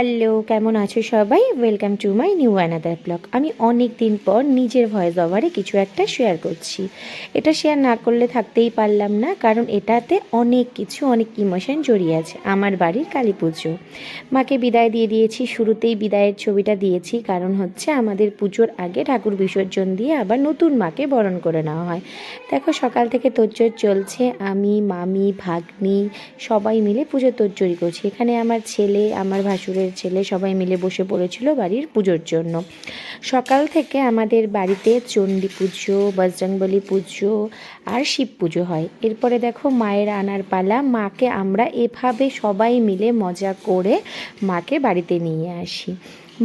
Hello, কেমন আছো সবাই? Welcome to my new another blog. আমি অনেক দিন পর নিজের ভয়েস ওভারে কিছু একটা শেয়ার করছি। এটা শেয়ার না করলে থাকতেই পারলাম না, কারণ এটাতে অনেক ইমোশন জড়িয়ে আছে। আমার বাড়ির কালী পুজো, মাকে বিদায় দিয়ে দিয়েছি। শুরুতেই বিদায়ের ছবিটা দিয়েছি, কারণ হচ্ছে আমাদের পুজোর আগে ঠাকুর বিসর্জন দিয়ে আবার নতুন মাকে বরণ করে নেওয়া হয়। দেখো, সকাল থেকে তোড়জোড় চলছে। আমি, মামি, ভাগ্নি সবাই মিলে পুজোর তোড়জোড়ি করছি। এখানে আমার ছেলে, আমার ভাসুরের ছেলে সবাই মিলে বসে পড়েছিল বাড়ির পুজোর জন্য। সকাল থেকে আমাদের বাড়িতে চণ্ডী পুজো, বজরংবলী পুজো আর শিব পুজো হয়। এরপরে দেখো মায়ের আনার পালা। মাকে আমরা এভাবে সবাই মিলে মজা করে মাকে বাড়িতে নিয়ে আসি।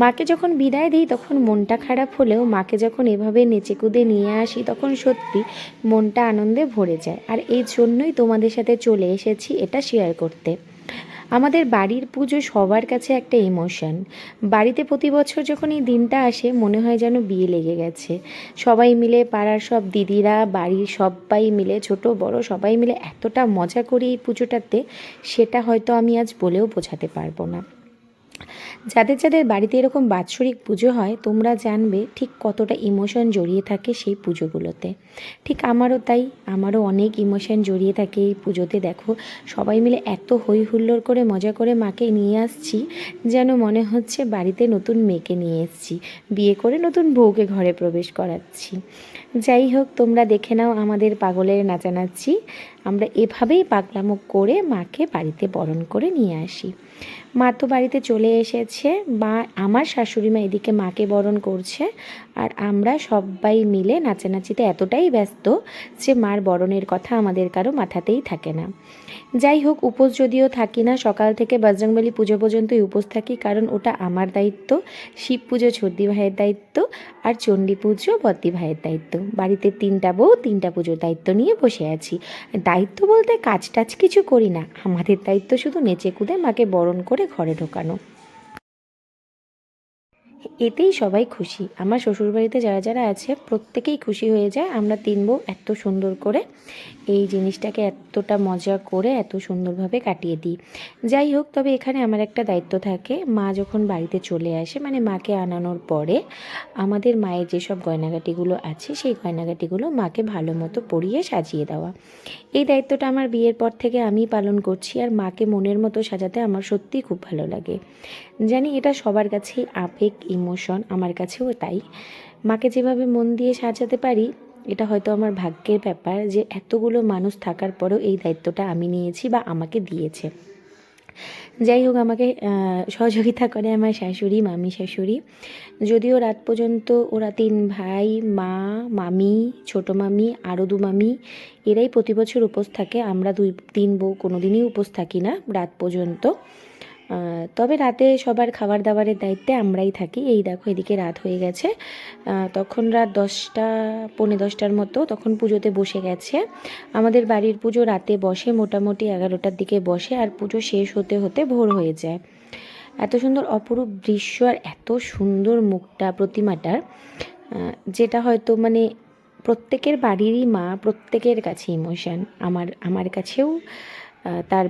মাকে যখন বিদায় দিই তখন মনটা খারাপ হলেও মাকে যখন এভাবে নেচে কুদে নিয়ে আসি তখন সত্যি মনটা আনন্দে ভরে যায়। আর এই জন্যই তোমাদের সাথে চলে এসেছি এটা শেয়ার করতে। আমাদের বাড়ির পুজো সবার কাছে একটা ইমোশন। বাড়িতে প্রতি বছর যখন এই দিনটা আসে মনে হয় যেন বিয়ে লেগে গেছে। সবাই মিলে, পাড়ার সব দিদিরা, বাড়ির সবাই মিলে, ছোট বড় সবাই মিলে এতটা মজা করি এই পুজোটাতে, সেটা হয়তো আমি আজ বলেও বোঝাতে পারবো না। যাদের যাদের বাড়িতে এরকম বাৎসরিক পুজো হয় তোমরা জানবে ঠিক কতটা ইমোশন জড়িয়ে থাকে সেই পুজোগুলোতে। ঠিক আমারও তাই, আমারও অনেক ইমোশন জড়িয়ে থাকে এই পুজোতে। দেখো, সবাই মিলে এত হই হুল্লোড় করে মজা করে মাকে নিয়ে আসছি, যেন মনে হচ্ছে বাড়িতে নতুন মেয়েকে নিয়ে এসেছি, বিয়ে করে নতুন বউকে ঘরে প্রবেশ করাচ্ছি। যাই হোক, তোমরা দেখে নাও আমাদের পাগলের নাচানাচি। আমরা এভাবেই পাগলামো করে মাকে বাড়িতে বরণ করে নিয়ে আসি। মা তো বাড়িতে চলে এসেছে। আমার শাশুড়ি মা এদিকে মাকে বরণ করছে, আর আমরা সবাই মিলে নাচানাচিতে এতটাই ব্যস্ত যে মার বরণের কথা আমাদের কারো মাথাতেই থাকে না। যাই হোক, উপোস যদিও থাকি না, সকাল থেকে বজরংবলী পুজো পর্যন্তই উপোস থাকি, কারণ ওটা আমার দায়িত্ব। শিব পুজো ছর্দি ভাইয়ের দায়িত্ব, আর চণ্ডী পুজো বদ্দি ভাইয়ের দায়িত্ব। বাড়িতে 3টা বউ 3টা পুজোর দায়িত্ব নিয়ে বসে আছি। দায়িত্ব বলতে কাজ টাজ কিছু করি না, আমাদের দায়িত্ব শুধু নেচে কুদে মাকে বরণ করে ঘরে ঢোকানো। এতেই সবাই খুশি। আমার শ্বশুরবাড়িতে যারা যারা আছে প্রত্যেকেই খুশি হয়ে যায় আমরা 3 বউ এত সুন্দর করে এই জিনিসটাকে এতটা মজা করে এত সুন্দরভাবে কাটিয়ে দিই। যাই হোক, তবে এখানে আমার একটা দায়িত্ব থাকে। মা যখন বাড়িতে চলে আসে, মানে মাকে আনানোর পরে আমাদের মায়ের যেসব গয়নাগাটিগুলো আছে সেই গয়নাগাটিগুলো মাকে ভালো মতো পরিয়ে সাজিয়ে দেওয়া। এই দায়িত্বটা আমার বিয়ের পর থেকে আমিই পালন করছি, আর মাকে মনের মতো সাজাতে আমার সত্যিই খুব ভালো লাগে। জানি এটা সবার কাছেই আবেগ, ইমোশন, আমার কাছেও তাই। মাকে যেভাবে মন দিয়ে সাজাতে পারি, এটা হয়তো আমার ভাগ্যের ব্যাপার যে এতগুলো মানুষ থাকার পরেও এই দায়িত্বটা আমি নিয়েছি বা আমাকে দিয়েছে। যাই হোক, আমাকে সহযোগিতা করে আমার শাশুড়ি, মামি শাশুড়ি। যদিও রাত পর্যন্ত ওরা 3 ভাই, মা, মামি, ছোটো মামি, আরও 2 মামি এরাই প্রতি বছর উপোস থাকে। আমরা 2-3 বউ কোনো দিনই উপোস থাকি না রাত পর্যন্ত। তবে রাতে সবার খাবার দাবারের দায়িত্বে আমরাই থাকি। এই দেখো, এদিকে রাত হয়ে গেছে। তখন রাত 10টা, পৌনে 10টার মতো, তখন পুজোতে বসে গেছে। আমাদের বাড়ির পুজো রাতে বসে, মোটামুটি 11টার দিকে বসে, আর পুজো শেষ হতে হতে ভোর হয়ে যায়। এত সুন্দর অপরূপ দৃশ্য, আর এত সুন্দর মুখটা প্রতিমাটার, যেটা হয়তো মানে প্রত্যেকের বাড়িরই মা প্রত্যেকের কাছে ইমোশন। আমার কাছেও তার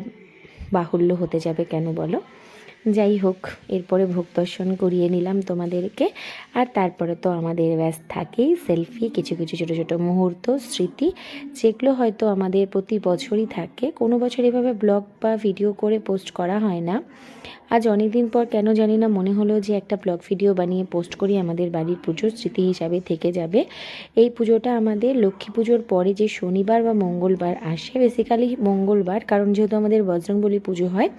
বাহুল্য হতে যাবে কেন বলো। যাই হোক, এরপরে ভোগ দর্শন করিয়ে নিলাম তোমাদেরকে। আর তারপরে তো আমাদের ব্যাস থাকেই সেলফি, কিছু কিছু ছোটো ছোটো মুহূর্ত, স্মৃতি, যেগুলো হয়তো আমাদের প্রতি বছরই থাকে। কোনো বছর এভাবে ব্লগ বা ভিডিও করে পোস্ট করা হয় না। আজ অনেক দিন পর কেন জানি না মনে হলো যে একটা ব্লগ ভিডিও বানিয়ে পোস্ট করি, আমাদের বাড়ির পুজোর স্মৃতি হিসাবে থেকে যাবে। এই পুজোটা আমাদের লক্ষ্মী পুজোর পরে যে শনিবার বা মঙ্গলবার আসে, বেসিক্যালি মঙ্গলবার, কারণ যেহেতু আমাদের বজরংবলী পুজো হয়।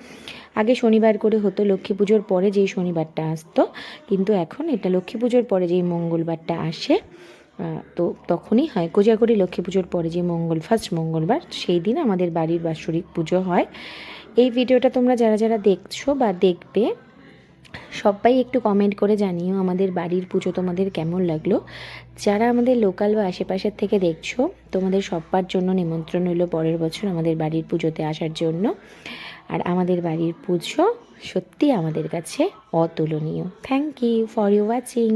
আগে শনিবার করে হতো, লক্ষ্মী পুজোর পরে যেই শনিবারটা আসতো, কিন্তু এখন এটা লক্ষ্মী পুজোর পরে যেই মঙ্গলবারটা আসে, তো তখনই হয়। কোজাগরি লক্ষ্মী পুজোর পরে যে ফার্স্ট মঙ্গলবার, সেই দিন আমাদের বাড়ির বাৎসরিক পুজো হয়। এই ভিডিওটা তোমরা যারা যারা দেখছো বা দেখবে সবাই একটু কমেন্ট করে জানিও আমাদের বাড়ির পুজো তোমাদের কেমন লাগলো। যারা আমাদের লোকাল বা আশেপাশের থেকে দেখছো, তোমাদের সবার জন্য নিমন্ত্রণ রইল পরের বছর আমাদের বাড়ির পুজোতে আসার জন্য। আর আমাদের বাড়ির পুজো সত্যি আমাদের কাছে অতুলনীয়। Thank you for you watching.